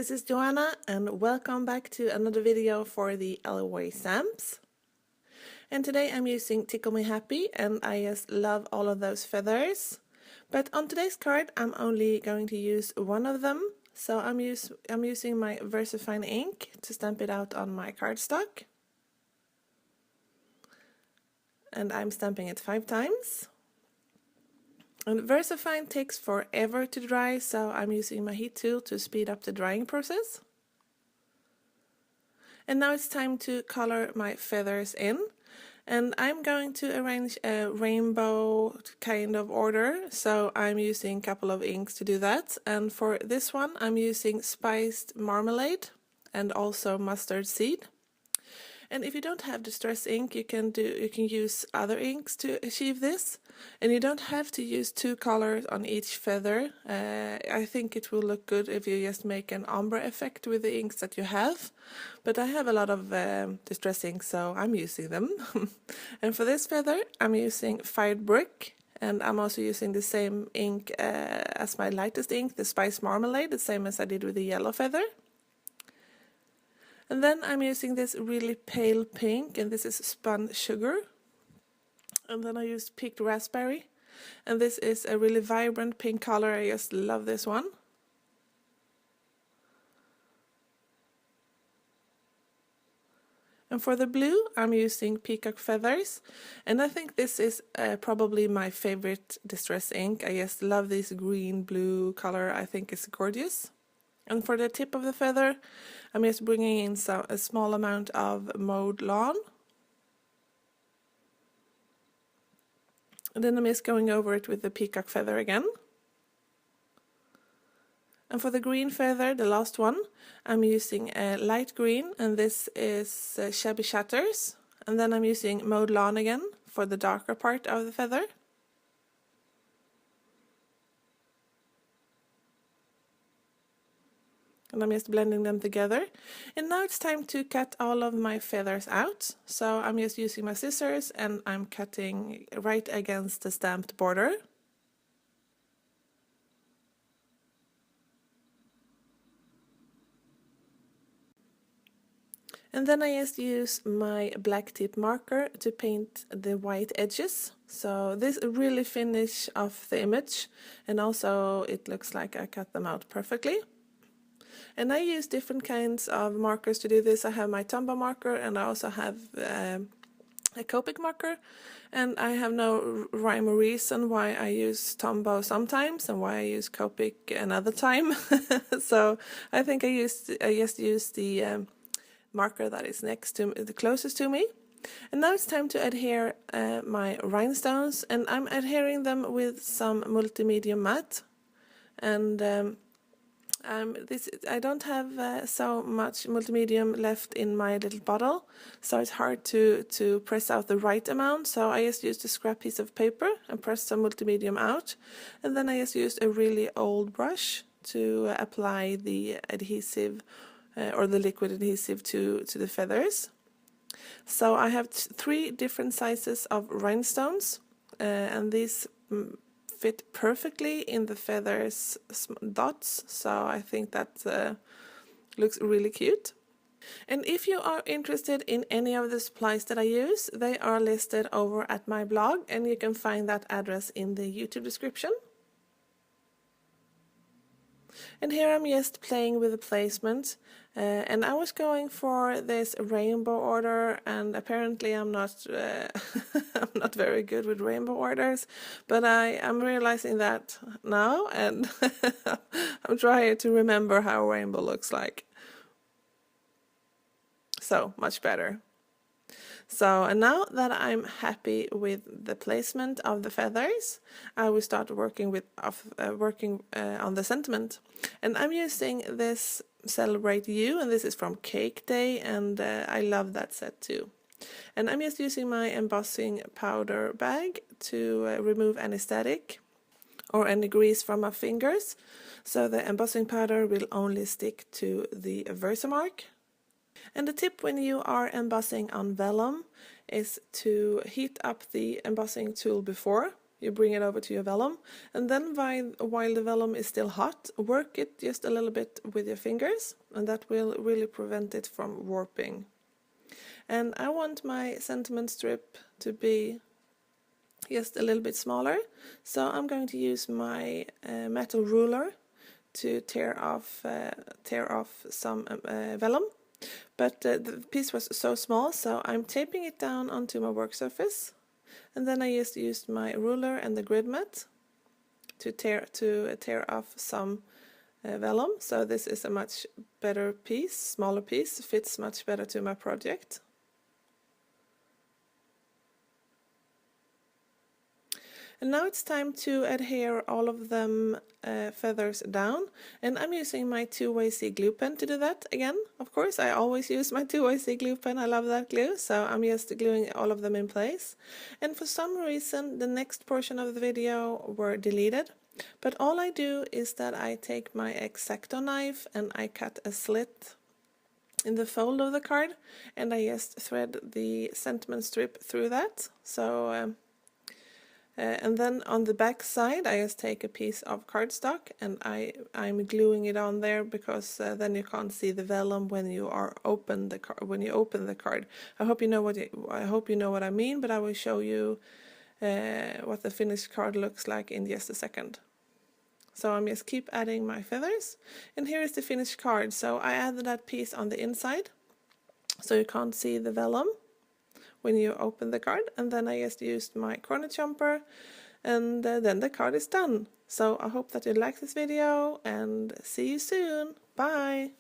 this is Joanna and welcome back to another video for the TheAlleyWayStamps. And today I'm using Tickle Me Happy and I just love all of those feathers. But on today's card I'm only going to use one of them. So I'm using my VersaFine ink to stamp it out on my cardstock. And I'm stamping it 5 times. And VersaFine takes forever to dry, so I'm using my heat tool to speed up the drying process. And now it's time to color my feathers in. And I'm going to arrange a rainbow kind of order, so I'm using a couple of inks to do that. And for this one I'm using spiced marmalade and also mustard seed. And if you don't have distress ink, you can use other inks to achieve this. And you don't have to use 2 colors on each feather. I think it will look good if you just make an ombre effect with the inks that you have. But I have a lot of distress ink, so I'm using them. And for this feather, I'm using Fired Brick. And I'm also using the same ink as my lightest ink, the Spice Marmalade, the same as I did with the yellow feather. And then I'm using this really pale pink, and this is spun sugar. And then I used picked raspberry, and this is a really vibrant pink color. I just love this one. And for the blue I'm using peacock feathers, and I think this is probably my favorite distress ink. I just love this green blue color. I think it's gorgeous. And for the tip of the feather, I'm just bringing in a small amount of mowed lawn. And then I'm just going over it with the peacock feather again. And for the green feather, the last one, I'm using a light green, and this is Shabby Shatters. And then I'm using mowed lawn again for the darker part of the feather. And I'm just blending them together. And now it's time to cut all of my feathers out. So I'm just using my scissors and I'm cutting right against the stamped border. And then I just use my black tip marker to paint the white edges. So this really finish off the image, and also it looks like I cut them out perfectly. And I use different kinds of markers to do this. I have my Tombow marker, and I also have a Copic marker. And I have no rhyme or reason why I use Tombow sometimes and why I use Copic another time. So I think I just use the marker that is the closest to me. And now it's time to adhere my rhinestones, and I'm adhering them with some multi-medium matte. And I don't have so much multimedium left in my little bottle, so it's hard to press out the right amount. So I just used a scrap piece of paper and pressed some multimedium out, and then I just used a really old brush to apply the adhesive or the liquid adhesive to the feathers. So I have 3 different sizes of rhinestones, and these fit perfectly in the feathers dots, so I think that looks really cute. And if you are interested in any of the supplies that I use, they are listed over at my blog, and you can find that address in the YouTube description. And here I'm just playing with the placement, and I was going for this rainbow order, and apparently I'm not I'm not very good with rainbow orders, but I'm realizing that now, and I'm trying to remember how a rainbow looks like. So much better. So, and now that I'm happy with the placement of the feathers, I will start working on the sentiment. And I'm using this Celebrate You, and this is from Cake Day, and I love that set too. And I'm just using my embossing powder bag to remove any static or any grease from my fingers. So the embossing powder will only stick to the Versamark. And the tip when you are embossing on vellum is to heat up the embossing tool before you bring it over to your vellum, and then while the vellum is still hot, work it just a little bit with your fingers, and that will really prevent it from warping. And I want my sentiment strip to be just a little bit smaller, so I'm going to use my metal ruler to tear off some vellum. But the piece was so small, so I'm taping it down onto my work surface, and then I just used my ruler and the grid mat to tear off some vellum. So this is a much better piece, smaller piece, fits much better to my project. And now it's time to adhere all of them feathers down, and I'm using my 2-way-C glue pen to do that again. Of course, I always use my 2-way-C glue pen, I love that glue, so I'm just gluing all of them in place. And for some reason the next portion of the video were deleted, but all I do is that I take my X-Acto knife and I cut a slit in the fold of the card, and I just thread the sentiment strip through that. So and then on the back side I just take a piece of cardstock and I'm gluing it on there, because then you can't see the vellum when you open the card. I hope you know what I mean, but I will show you what the finished card looks like in just a second. So I'm just keep adding my feathers, and here is the finished card. So I added that piece on the inside so you can't see the vellum when you open the card, and then I just used my corner jumper, and then the card is done. So I hope that you like this video, and see you soon. Bye!